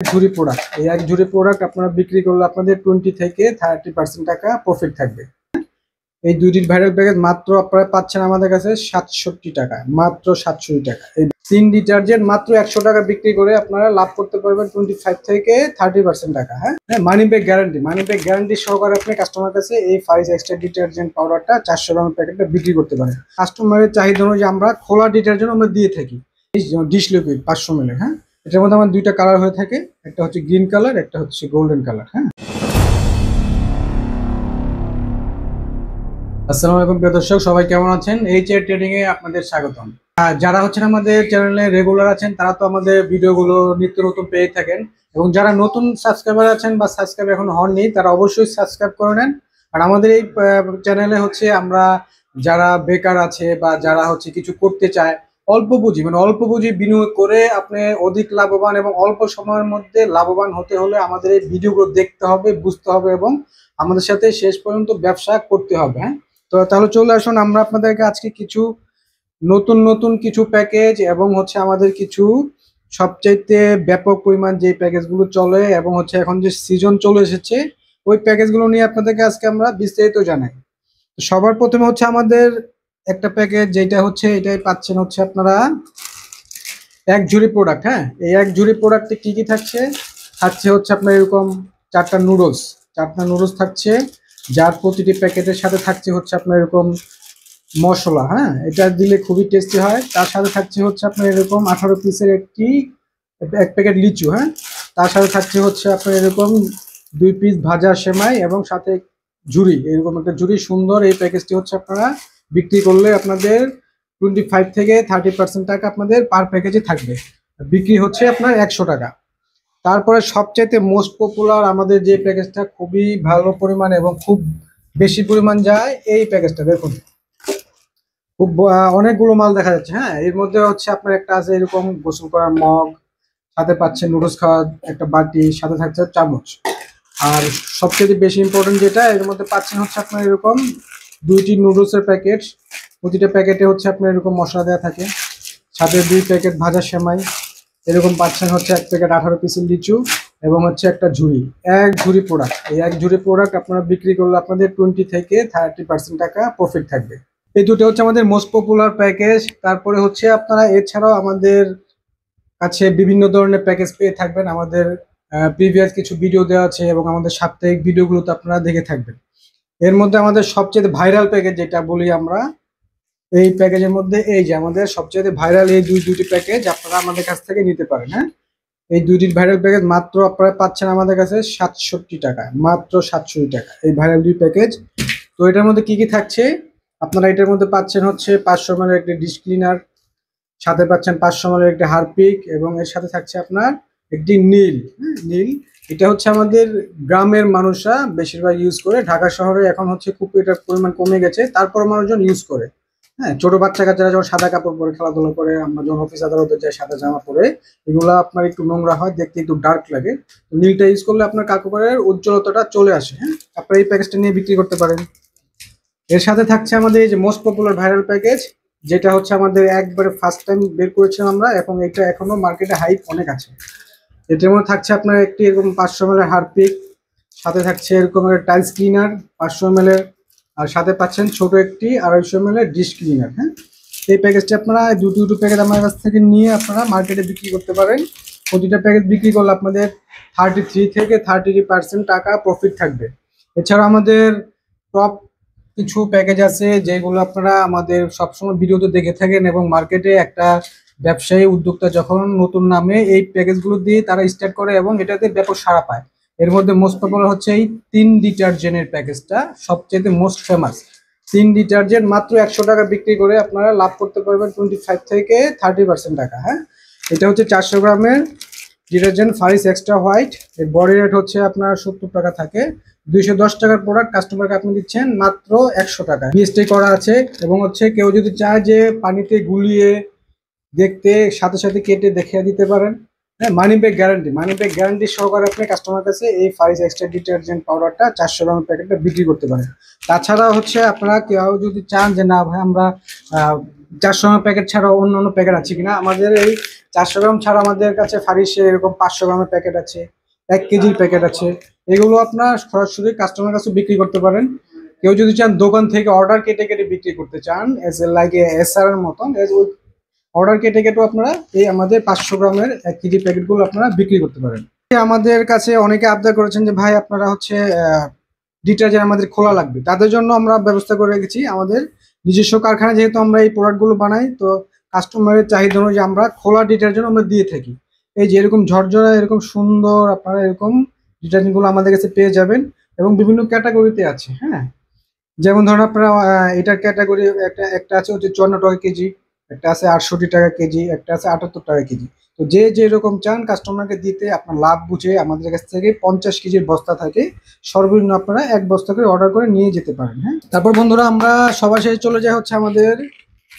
ঝুড়ি প্রোডাক্ট, এই এক ঝুড়ি প্রোডাক্ট আপনারা বিক্রি করলে আপনাদের 20 থেকে 30% টাকা প্রফিট থাকবে। এই দুইটির ভাইরাল প্যাকেজ মাত্র আপনারা পাচ্ছেন আমাদের কাছে 67 টাকা, মাত্র 67 টাকা। এই 3 ডিটারজেন্ট মাত্র 100 টাকা বিক্রি করে আপনারা লাভ করতে পারবেন 25 থেকে 30% টাকা। হ্যাঁ, money back guarantee, money back guarantee সহকারে আপনি কাস্টমার কাছে এই ফারিস এক্সট্রা ডিটারজেন্ট পাউডারটা 400 গ্রামের প্যাকেটটা বিক্রি করতে পারেন। কাস্টমারের চাহিদা অনুযায়ী আমরা খোলা ডিটারজেন্ট আমরা দিয়ে থাকি, ডিশ লিকুইড 500 ml। হ্যাঁ, এটার মধ্যে আমার দুইটা কালার হয়ে থাকে, একটা হচ্ছে গ্রিন কালার, একটা হচ্ছে গোল্ডেন কালার। হ্যাঁ, আসসালামু আলাইকুম প্রিয় দর্শক, সবাই কেমন আছেন? এইচআর ট্রেডিং এ আপনাদের স্বাগতম। যারা হচ্ছেন আমাদের চ্যানেলে রেগুলার আছেন তারা তো আমাদের ভিডিওগুলো নিত্য নতুন পেয়ে থাকেন, এবং যারা নতুন সাবস্ক্রাইবার আছেন বা সাবস্ক্রাইব এখন হননি তারা অবশ্যই সাবস্ক্রাইব করে নেন। আর আমাদের এই চ্যানেলে হচ্ছে আমরা যারা বেকার আছে বা যারা হচ্ছে কিছু করতে চায়, অল্প পুঁজি মানে অল্প পুঁজি বিনিয়োগ করে আপনি অধিক লাভবান এবং অল্প সময়ের মধ্যে লাভবান হতে হলে আমাদের এই ভিডিওগুলো দেখতে হবে, বুঝতে হবে এবং আমাদের সাথে শেষ পর্যন্ত ব্যবসা করতে হবে। হ্যাঁ, তো তাহলে চলে আসুন, আমরা আপনাদেরকে আজকে কিছু নতুন নতুন কিছু প্যাকেজ এবং হচ্ছে আমাদের কিছু সবচাইতে ব্যাপক পরিমাণ যে প্যাকেজগুলো চলে এবং হচ্ছে এখন যে সিজন চলে এসেছে ওই প্যাকেজগুলো নিয়ে আপনাদেরকে আজকে আমরা বিস্তারিত জানাই। তো সবার প্রথমে হচ্ছে আমাদের একটা প্যাকেজ যেটা হচ্ছে এটাই পাচ্ছেন হচ্ছে আপনারা এক ঝুড়ি প্রোডাক্ট। হ্যাঁ, এই এক ঝুড়ি প্রোডাক্টে কি কি থাকছে? থাকছে হচ্ছে আপনার এরকম চারটা নুডলস থাকছে, যার প্রতিটি প্যাকেটের সাথে থাকছে হচ্ছে আপনার এরকম মশলা। হ্যাঁ, এটা দিলে খুবই টেস্টি হয়। তার সাথে থাকছে হচ্ছে আপনার এরকম 18 পিসের এক প্যাকেট লিচু। হ্যাঁ, তার সাথে থাকছে হচ্ছে আপনার এরকম 2 পিস ভাজা সেমাই এবং সাথে ঝুড়ি, এরকম একটা ঝুড়ি সুন্দর। এই প্যাকেজটি হচ্ছে আপনারা বিক্রি করলে আপনাদের 25 থেকে 30% টাকা আপনাদের পার প্যাকেজে থাকবে, বিক্রি হচ্ছে আপনার 100 টাকা। তারপরে সবচাইতে মোস্ট পপুলার আমাদের যে প্যাকেজটা খুবই ভালো পরিমাণ এবং খুব বেশি পরিমাণ যায়, এই প্যাকেজটা দেখুন খুব অনেকগুলো মাল দেখা যাচ্ছে। হ্যাঁ, এর মধ্যে হচ্ছে আপনার একটা আছে এরকম গোসল করার মগ, সাথে পাচ্ছেন নুডলস খাওয়ার একটা বাটি, সাথে থাকছে চামচ। আর সবচেয়ে বেশি ইম্পর্টেন্ট যেটা এর মধ্যে পাচ্ছেন হচ্ছে আপনার এরকম 2টি নুডলসের প্যাকেট, প্রতিটা প্যাকেটে হচ্ছে আপনার এরকম মশলা দেওয়া থাকে, সাথে 2 প্যাকেট ভাজা সেমাই, এরকম পাচ্ছেন হচ্ছে 1 প্যাকেট 18 পিসের লিচু এবং হচ্ছে একটা ঝুড়ি। এক ঝুড়ি প্রোডাক্ট, এই এক ঝুড়ি প্রোডাক্ট আপনারা বিক্রি করলে আপনাদের 20 থেকে 30% টাকা প্রফিট থাকবে। এই দুটো হচ্ছে আমাদের মোস্ট পপুলার প্যাকেজ। তারপরে হচ্ছে আপনারা এছাড়াও আমাদের কাছে বিভিন্ন ধরনের প্যাকেজ পেয়ে থাকবেন। আমাদের প্রিভিয়াস কিছু ভিডিও দেওয়া আছে এবং আমাদের সাপ্তাহিক ভিডিওগুলোতে আপনারা দেখে থাকবেন। এর মধ্যে আমাদের সবচেয়ে ভাইরাল প্যাকেজ যেটা বলি আমরা, এই প্যাকেজের মধ্যে এই যে আমাদের সবচেয়ে ভাইরাল এই দুটি প্যাকেজ আপনারা আমাদের কাছ থেকে নিতে পারেন। হ্যাঁ, এই দুইটির ভাইরাল প্যাকেজ মাত্র আপনারা পাচ্ছেন আমাদের কাছে 67 টাকা, মাত্র 67 টাকা এই ভাইরাল 2 প্যাকেজ। তো এটার মধ্যে কি কি থাকছে? আপনারা এটার মধ্যে পাচ্ছেন হচ্ছে 500 ml একটি ডিশ ক্লিনার, সাথে পাচ্ছেন 500 ml একটি হারপিক এবং এর সাথে থাকছে আপনার একটি নীল। নীল এটা হচ্ছে আমাদের গ্রামের মানুষরা বেশিরভাগ ইউজ করে, ঢাকা শহরে এখন হচ্ছে খুব এটার পরিমাণ কমে গেছে, তারপর মানুষজন ইউজ করে। হ্যাঁ, ছোট বাচ্চা কাচ্চারা যখন সাদা কাপড় পরে খেলাধুলা করে, আমরা যখন অফিস আদালতে যাই সাদা জামা পরে, এগুলো আপনার একটু নোংরা হয়, দেখতে একটু ডার্ক লাগে। তো নীলটা ইউজ করলে আপনার কাপড়ের উজ্জ্বলতাটা চলে আসে। হ্যাঁ, আপনারা এই প্যাকেজটা নিয়ে বিক্রি করতে পারেন। এর সাথে থাকছে আমাদের এই যে মোস্ট পপুলার ভাইরাল প্যাকেজ, যেটা হচ্ছে আমাদের একবারে ফার্স্ট টাইম বের করেছিলাম আমরা এবং এটা এখনো মার্কেটে হাইপ অনেক আছে। এটার মধ্যে থাকছে আপনার একটি এরকম 500 ml হারপিক, সাথে থাকছে এরকম একটা টাইলস ক্লিনার 500 ml এর, আর সাথে পাচ্ছেন ছোট একটি 250 ml এর ডিশ ক্লিনার। হ্যাঁ, এই প্যাকেজটি আপনারা দুটো প্যাকেজ আমার কাছ থেকে নিয়ে আপনারা মার্কেটে বিক্রি করতে পারেন। প্রতিটা প্যাকেজ বিক্রি করলে আপনাদের 33 থেকে 30% টাকা প্রফিট থাকবে। এছাড়া আমাদের টপ কিছু প্যাকেজ আছে যেগুলো আপনারা আমাদের সবসময় ভিডিওতে দেখে থাকেন এবং মার্কেটে একটা ব্যবসায়ী উদ্যোক্তা যখন নতুন নামে এই প্যাকেজগুলো দিয়ে তারা স্টার্ট করে এবং এটাতে ব্যাপক সাড়া পায়। এর মধ্যে মোস্ট পপুলার হচ্ছে এই 3 ডিটারজেন্টের প্যাকেজটা, সবচেয়ে মোস্ট ফেমাস। 3 ডিটারজেন্ট মাত্র 100 টাকা বিক্রি করে আপনারা লাভ করতে পারবেন 25 থেকে 30% টাকা। হ্যাঁ, এটা হচ্ছে 400 গ্রামের ডিটারজেন্ট ফারিস এক্সট্রা হোয়াইট। এর বডি রেট হচ্ছে আপনার 70 টাকা থাকে। 210 টাকার প্রোডাক্ট কাস্টমারকে আপনি দিচ্ছেন মাত্র 100 টাকা। বিএসটি করা আছে এবং হচ্ছে কেউ যদি চায় যে পানিতে গুলিয়ে দেখতে সাথে সাথে কেটে দেখিয়ে দিতে পারেন। হ্যাঁ, মানি ব্যাক গ্যারান্টি সহকারে আপনি কাস্টমার কাছে এই ফারিস এক্সট্রা ডিটারজেন্ট পাউডারটা 400 গ্রামের প্যাকেটটা বিক্রি করতে পারেন। তাছাড়া হচ্ছে আপনারা কেউ যদি চান যে না ভাই আমরা 400 গ্রাম প্যাকেট ছাড়া অন্যান্য প্যাকেট আছে কিনা। আমাদের এই 400 গ্রাম ছাড়া আমাদের কাছে ফারিসে এরকম 500 গ্রামের প্যাকেট আছে, 1 কেজির প্যাকেট আছে। এগুলো আপনার সরাসরি কাস্টমার কাছে বিক্রি করতে পারেন। কেউ যদি চান দোকান থেকে অর্ডার কেটে কেটে বিক্রি করতে চান, এজ এ লাইক এসআর এর মতন, অর্ডার কেটে কেটে আপনারা এই আমাদের 500 গ্রামের 1 কেজি প্যাকেটগুলো আপনারা বিক্রি করতে পারেন। আমাদের কাছে অনেকে আবদার করেছেন যে ভাই আপনারা হচ্ছে ডিটারজেন্ট আমাদের খোলা লাগবে, তাদের জন্য আমরা ব্যবস্থা করে রেখেছি। আমাদের নিজস্ব কারখানা যেহেতু আমরা এই প্রোডাক্টগুলো বানাই, তো কাস্টমারের চাহিদা অনুযায়ী আমরা খোলা ডিটারজেন্ট আমরা দিয়ে থাকি। এই যে এরকম ঝরঝরা এরকম সুন্দর আপনারা এরকম ডিটারজেন্টগুলো আমাদের কাছে পেয়ে যাবেন, এবং বিভিন্ন ক্যাটাগরিতে আছে। হ্যাঁ, যেমন ধরুন আপনারা এটার ক্যাটাগরি একটা একটা আছে হচ্ছে 54 টাকা কেজি, একটা আছে 68 টাকা কেজি, একটা আছে 78 টাকা কেজি। তো যে যেরকম চান কাস্টমারকে দিতে আপনার লাভ বুঝে আমাদের কাছ থেকে 50 কেজির বস্তা থাকে, সর্বনিম্ন আপনারা 1 বস্তা করে অর্ডার করে নিয়ে যেতে পারেন। হ্যাঁ, তারপর বন্ধুরা আমরা সবার শেষে চলে যাই হচ্ছে আমাদের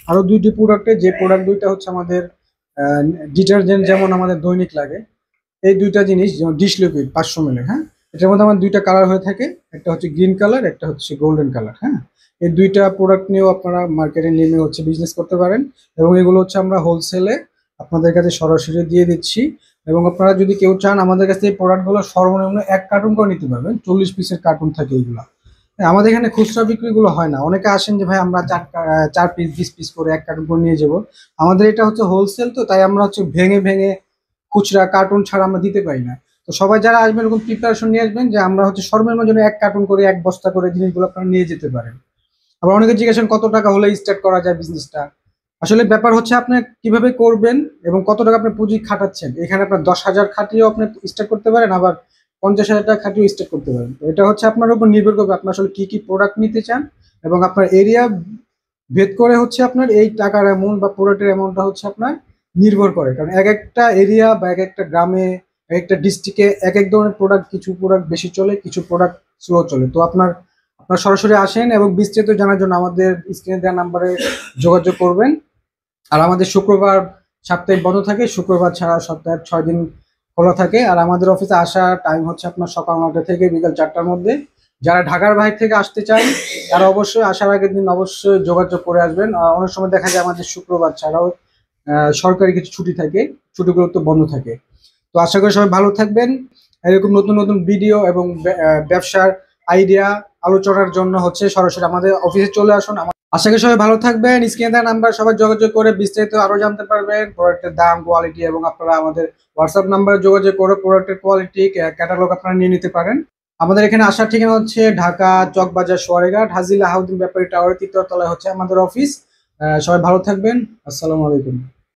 আরো 2টি প্রোডাক্টে, যে প্রোডাক্ট দুইটা হচ্ছে আমাদের ডিটারজেন্ট যেমন আমাদের দৈনিক লাগে, এই দুইটা জিনিস যেমন ডিশ লিকুইড 500 ml। হ্যাঁ, এটার মধ্যে আমার দুইটা কালার হয়ে থাকে, একটা হচ্ছে গ্রিন কালার, একটা হচ্ছে গোল্ডেন কালার। হ্যাঁ, এই দুইটা প্রোডাক্ট নিয়েও আপনারা মার্কেটে নেমে হচ্ছে বিজনেস করতে পারেন, এবং এগুলো হচ্ছে আমরা হোলসেলে আপনাদের কাছে সরাসরি দিয়ে দিচ্ছি। এবং আপনারা যদি কেউ চান আমাদের কাছে এই প্রোডাক্টগুলো সর্বনিম্ন 1 কার্টুন করে নিতে পারবেন, 40 পিসের কার্টুন থাকে এগুলো। হ্যাঁ, আমাদের এখানে খুচরা বিক্রিগুলো হয় না। অনেকে আসেন যে ভাই আমরা 4 পিস 20 পিস করে 1 কার্টুন করে নিয়ে যাব। আমাদের এটা হচ্ছে হোলসেল, তো তাই আমরা হচ্ছে ভেঙে ভেঙে খুচরা কার্টুন ছাড়া আমরা দিতে পারি না। তো সবাই যারা আসবেন এরকম প্রিপারেশন নিয়ে আসবেন যে আমরা হচ্ছে সর্বনিম্ন জন্য 1 কার্টুন করে 1 বস্তা করে জিনিসগুলো আপনারা নিয়ে যেতে পারেন। আবার অনেকে জিজ্ঞাসা করেন কত টাকা হলে স্টার্ট করা যায় বিজনেসটা। আসলে ব্যাপার হচ্ছে আপনি কিভাবে করবেন এবং কত টাকা আপনি পুঁজি খাটাচ্ছেন। এখানে আপনার 10,000 খাটিয়েও আপনি স্টার্ট করতে পারেন, আবার 50,000 টাকা খাটিয়েও স্টার্ট করতে পারেন। তো এটা হচ্ছে আপনার উপর নির্ভর করবে আপনি আসলে কি কি প্রোডাক্ট নিতে চান, এবং আপনার এরিয়া ভেদ করে হচ্ছে আপনার এই টাকার অ্যামাউন্ট বা প্রোডাক্টের অ্যামাউন্টটা হচ্ছে আপনার নির্ভর করে। কারণ এক একটা এরিয়া বা এক একটা গ্রামে, এক একটা ডিস্ট্রিক্টে এক এক ধরনের প্রোডাক্ট, কিছু প্রোডাক্ট বেশি চলে, কিছু প্রোডাক্ট স্লো চলে। তো আপনার আপনারা সরাসরি আসেন এবং বিস্তারিত জানার জন্য আমাদের স্ক্রিনে দেওয়া নাম্বারে যোগাযোগ করবেন। আর আমাদের শুক্রবার সাপ্তাহিক বন্ধ থাকে, শুক্রবার ছাড়া সপ্তাহে 6 দিন খোলা থাকে। আর আমাদের অফিসে আসার টাইম হচ্ছে আপনার সকাল 9টা থেকে বিকাল 4টার মধ্যে। যারা ঢাকার বাইরে থেকে আসতে চান তারা অবশ্যই আসার আগের দিন অবশ্যই যোগাযোগ করে আসবেন। অনেক সময় দেখা যায় আমাদের শুক্রবার ছাড়াও সরকারি কিছু ছুটি থাকে, ছুটিগুলো তো বন্ধ থাকে। তো আশা করি সবাই ভালো থাকবেন। এরকম নতুন নতুন ভিডিও এবং ব্যবসার আইডিয়া আলোচনার জন্য হচ্ছে সরাসরি আমাদের অফিসে চলে আসুন। আশা করি সবাই ভালো থাকবেন। স্ক্রিনে দেওয়া নাম্বার সবাই যোগাযোগ করে বিস্তারিত আরো জানতে পারবেন, প্রোডাক্টের দাম, কোয়ালিটি, এবং আপনারা আমাদের হোয়াটসঅ্যাপ নাম্বারে যোগাযোগ করে প্রোডাক্টের কোয়ালিটি ক্যাটালগ আপনারা নিয়ে নিতে পারেন। আমাদের এখানে আসার ঠিকানা হচ্ছে ঢাকা চকবাজার সোয়ারিঘাট হাজি আলাউদ্দিন ব্যাপারী টাওয়ারের 3য় তলায় হচ্ছে আমাদের অফিস। সবাই ভালো থাকবেন। আসসালামু আলাইকুম।